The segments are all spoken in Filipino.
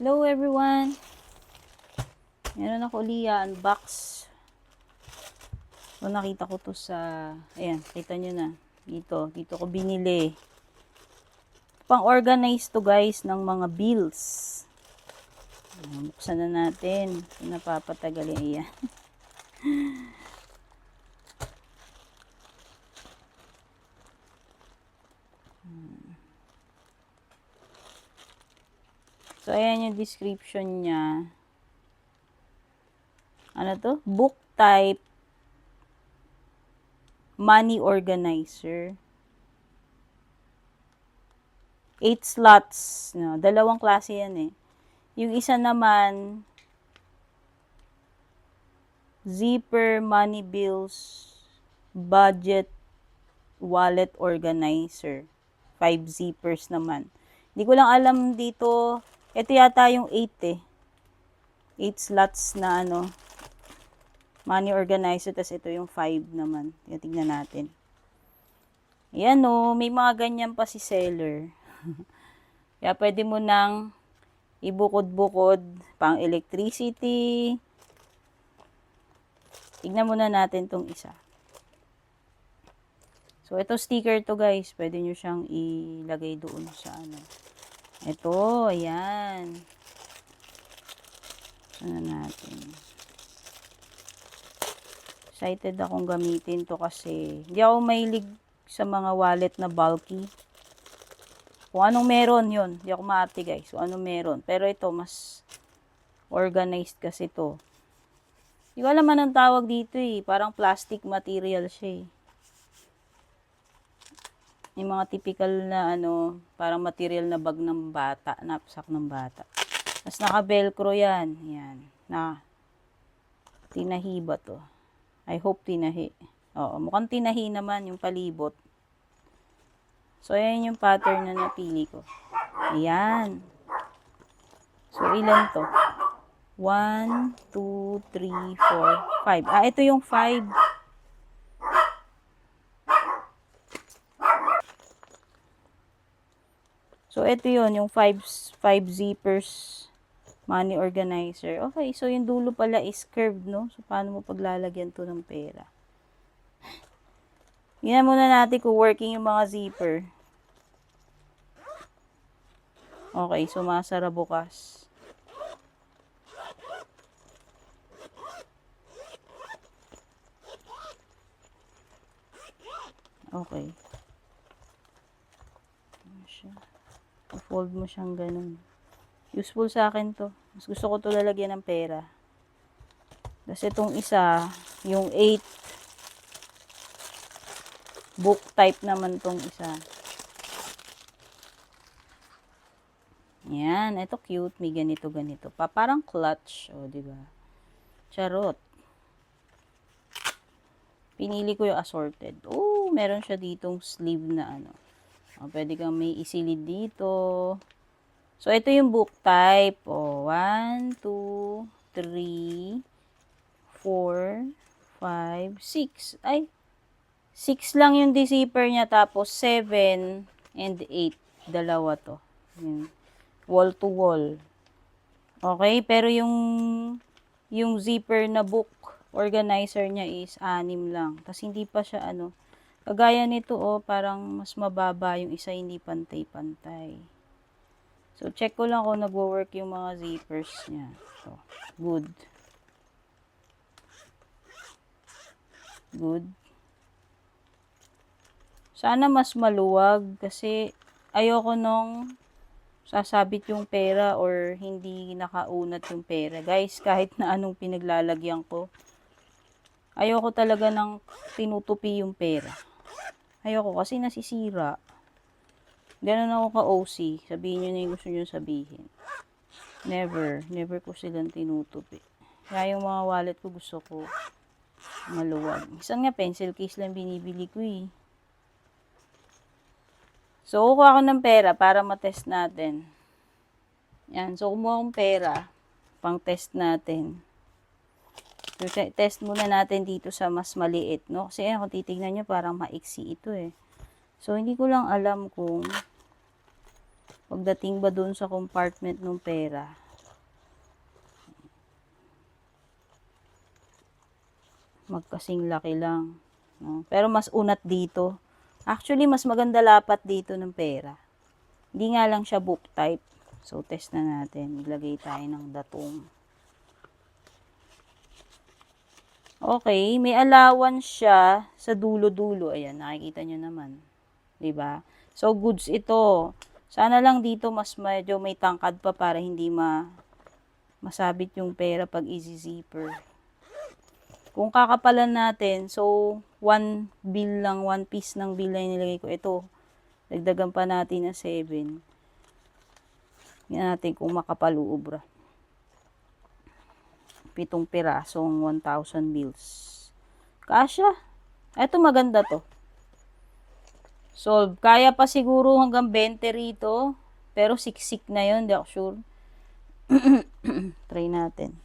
Hello everyone! Meron ako unbox. So, nakita ko to sa, ayan, kita nyo na. Dito ko binili. Pang-organize to guys ng mga bills. Buksan na natin. Napapatagal yan. Ayan. So, ayan yung description niya. Ano to? Book type money organizer. 8 slots. No, dalawang klase yan eh. Yung isa naman, zipper money bills budget wallet organizer. 5 zippers naman. Hindi ko lang alam dito. Ito yata yung 8 eh. 8 slots na money organizer. Tapos ito yung 5 naman. Tingnan natin. Ayan o. May mga ganyan pa si seller. Kaya pwede mo nang ibukod-bukod pang electricity. Tignan muna natin tong isa. So, ito sticker to guys. Pwede nyo siyang ilagay doon sa Ito, ayan. Ano natin. Excited akong gamitin to kasi hindi ako mahilig sa mga wallet na bulky. Kung anong meron yun. Hindi ako maarte guys. Kung anong meron. Pero ito, mas organized kasi to. Hindi ko alam anong tawag dito eh. Parang plastic material siya eh. Yung mga typical na parang material na bag ng bata, knapsack ng bata. Tapos naka-velcro yan. Yan. Tinahi ba to? I hope tinahi. Oo, mukhang tinahi naman yung palibot. So, ayan yung pattern na napili ko. Ayan. So, ilan to? 1, 2, 3, 4, 5. Ito yung 5. So, ito yun, yung 5 zippers money organizer. Okay, so yung dulo pala is curved, no? So, paano mo paglalagyan to ng pera? Tingnan muna natin kung working yung mga zipper. Okay, sumasara bukas. Okay. I-fold mo siyang ganun. Useful sa akin to. Mas gusto ko to lalagyan ng pera. Kasi itong isa, yung 8 book type naman tong isa. Yan, ito cute. May ganito. Parang clutch, di ba? Charot. Pinili ko yung assorted. Oh, meron siya ditong sleeve na pwede kang may isilid dito. So, ito yung book type. 1, 2, 3, 4, 5, 6. Ay, 6 lang yung zipper niya. Tapos, 7 and 8. Dalawa to. Wall to wall. Okay, pero yung zipper na book organizer niya is 6 lang. Tapos, hindi pa siya kagaya nito, parang mas mababa yung isa, hindi pantay-pantay. So, check ko lang kung nagwo-work yung mga zippers niya. So, good. Good. Sana mas maluwag kasi ayoko nung sasabit yung pera or hindi nakaunat yung pera. Guys, kahit na anong pinaglalagyan ko, ayoko talaga ng tinutupi yung pera. Ayoko kasi nasisira. Ganun ako ka-OC. Sabihin nyo na yung gusto nyo sabihin. Never ko silang tinutupi. Kaya yung mga wallet ko gusto ko maluwag. Isang nga pencil case lang binibili ko eh. So, kukuha ko ng pera para matest natin. Yan. So, kumuha akong pera pang test natin. So, test muna natin dito sa mas maliit, no? Kasi kung titignan nyo, parang maiksi ito eh. So, hindi ko lang alam kung pagdating ba dun sa compartment ng pera. magkasing laki lang. No? Pero mas unat dito. Actually, mas maganda lapat dito ng pera. Hindi nga lang siya book type. So, test na natin. Maglagay tayo ng datong. Okay, may allowance siya sa dulo-dulo. Ayan, nakikita nyo naman. 'Di ba? So, goods ito. Sana lang dito mas medyo may tangkad pa para hindi masabit yung pera pag easy zipper. Kung kakapalan natin, so, 1 bill lang, 1 piece ng bill na nilagay ko. Ito, dagdagan pa natin na 7. Tingnan natin kung makapal o ubra. 7 pirasong 1,000 bills. Kasya. Ito maganda to. Solve. Kaya pa siguro hanggang 20 rito. Pero siksik na yun. Di ako sure. Try natin.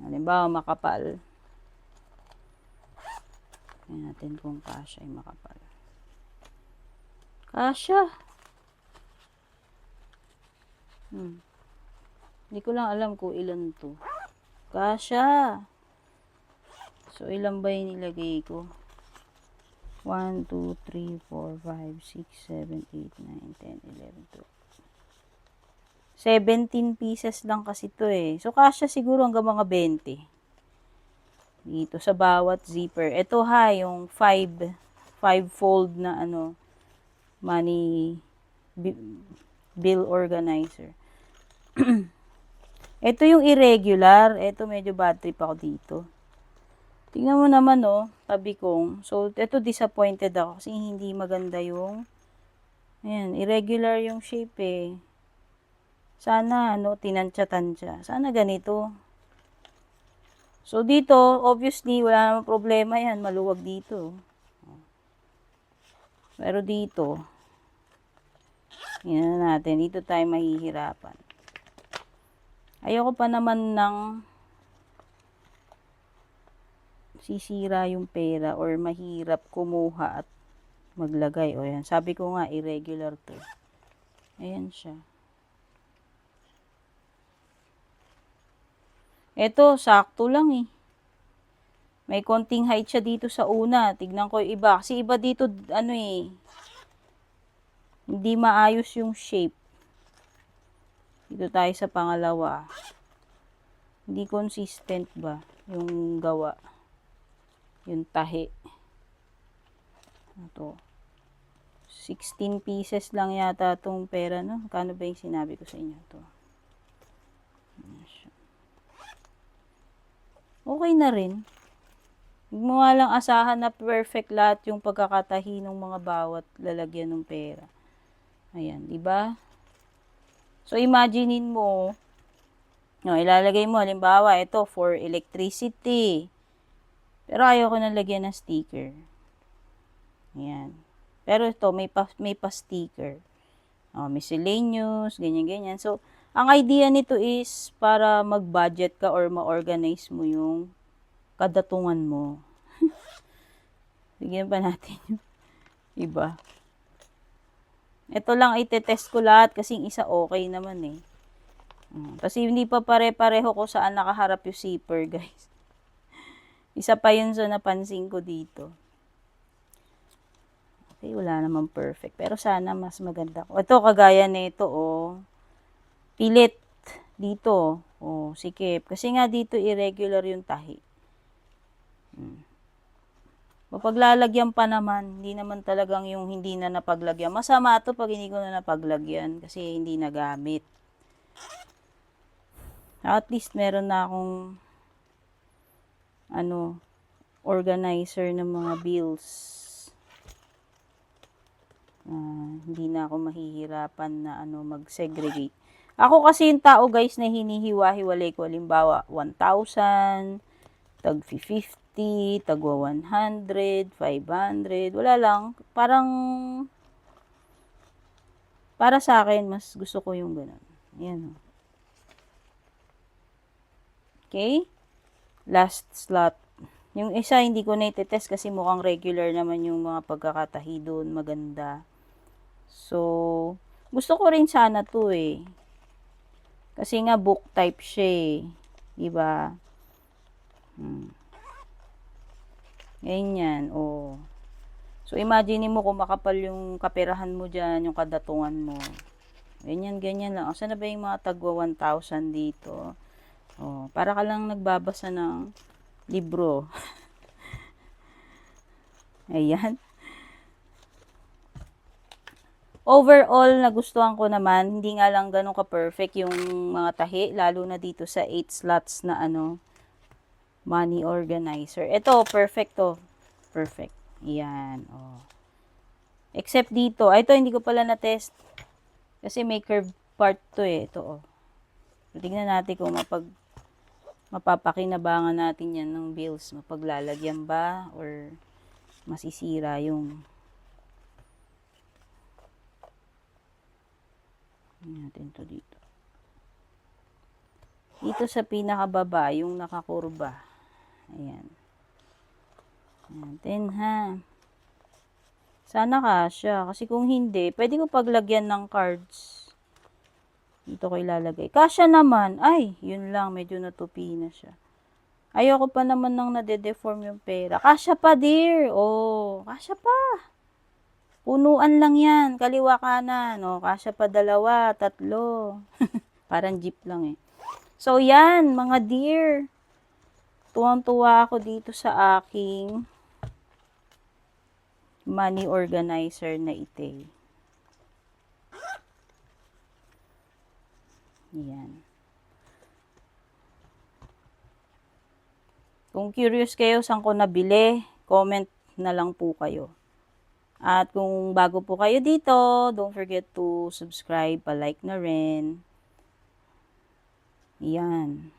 Halimbawa, makapal. Try natin kung kasya ay makapal. Kasya. Hindi ko lang alam kung ilan to. Kasya. So, ilan ba yung nilagay ko? 1, 2, 3, 4, 5, 6, 7, 8, 9, 10, 11, 12. 17 pieces lang kasi to eh. So, kasya siguro hanggang mga 20. Dito sa bawat zipper. Ito ha, yung 5-fold na money bill organizer. Ito yung irregular. Ito medyo bad trip ako dito. Tingnan mo naman tabi kong. So, ito disappointed ako kasi hindi maganda yung ayan, irregular yung shape eh. Sana tinansya-tansya. Sana ganito. So, dito, obviously, wala namang problema yan. Maluwag dito. Pero dito, yan natin. Dito tayo mahihirapan. Ayoko pa naman ng sisira yung pera or mahirap kumuha at maglagay. O yan. Sabi ko nga, irregular to. Ayan siya. Ito, sakto lang eh. May konting height siya dito sa una. Tignan ko yung iba. Kasi iba dito, hindi maayos yung shape. Dito tayo sa pangalawa. Hindi consistent ba yung gawa? Yung tahi. Ito. 16 pieces lang yata itong pera, no? Kano ba yung sinabi ko sa inyo ito? Okay na rin. Huwag mo nga lang asahan na perfect lahat yung pagkakatahi ng mga bawat lalagyan ng pera. Ayan, di ba? So, imaginein mo, ilalagay mo, halimbawa, ito, for electricity. Pero ayaw ko na lagyan ng sticker. Ayan. Pero ito, may pa-sticker. Miscellaneous, ganyan-ganyan. So, ang idea nito is para mag-budget ka or ma-organize mo yung kadatungan mo. Bigyan pa natin yung iba. Ito lang itetest ko lahat kasi isa okay naman eh. Kasi hindi pa pare-pareho ko saan nakaharap yung zipper, guys. Isa pa yun sa napansin ko dito. Okay, wala namang perfect. Pero sana mas maganda ko. Ito, kagaya nito, pilit dito. Sikip. Kasi nga dito irregular yung tahi. Mapaglalagyan pa naman, hindi naman talagang yung hindi na napaglagyan. Masama to pag hindi ko na napaglagyan kasi hindi nagamit. At least meron na akong organizer ng mga bills. Hindi na ako mahihirapan na mag-segregate. Ako kasi yung tao guys na hinihiwa-hiwalay ko, halimbawa 1,000, tag 50, tagwa 100, 500, wala lang. Parang, para sa akin, mas gusto ko yung ganun. Ayan. Okay? Last slot. Yung isa, hindi ko na itetest kasi mukhang regular naman yung mga pagkakatahi doon. Maganda. So, gusto ko rin sana to eh. Kasi nga book type siya eh. Diba? Ganyan, oh. So, imagine mo kung makapal yung kaperahan mo dyan, yung kadatungan mo. Ganyan, ganyan lang. Asa na ba yung mga tagwa 1,000 dito? Oh, para ka lang nagbabasa ng libro. Ayan. Overall, nagustuhan ko naman. Hindi nga lang ganun ka-perfect yung mga tahi, lalo na dito sa 8 slots na ano, money organizer. Ito, perfect to. Perfect. Yan, oh. Except dito. Ito, hindi ko pala na-test. Kasi may curve part to eh. Ito, oh. Tingnan natin kung mapapakinabangan natin yan ng bills. Mapaglalagyan ba or masisira yung natin to dito. Dito sa pinakababa, yung nakakurba. Ayan. Natin ha. Sana kasya. Kasi kung hindi, pwede ko paglagyan ng cards. Dito ko ilalagay. Kasya naman. Ay, yun lang. Medyo natupi na siya. Ayoko pa naman nang nade-deform yung pera. Kasya pa, dear. Oh, kasya pa. Punuan lang yan. Kaliwa kanan. Oh, kasya pa 2, 3. Parang jeep lang eh. So, yan, mga dear. Tuwang-tuwa ako dito sa aking money organizer na ite. Yan. Kung curious kayo saan ko nabili, comment na lang po kayo. At kung bago po kayo dito, don't forget to subscribe, pa-like na rin. Yan.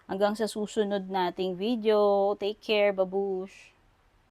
Hanggang sa susunod nating video. Take care, babush!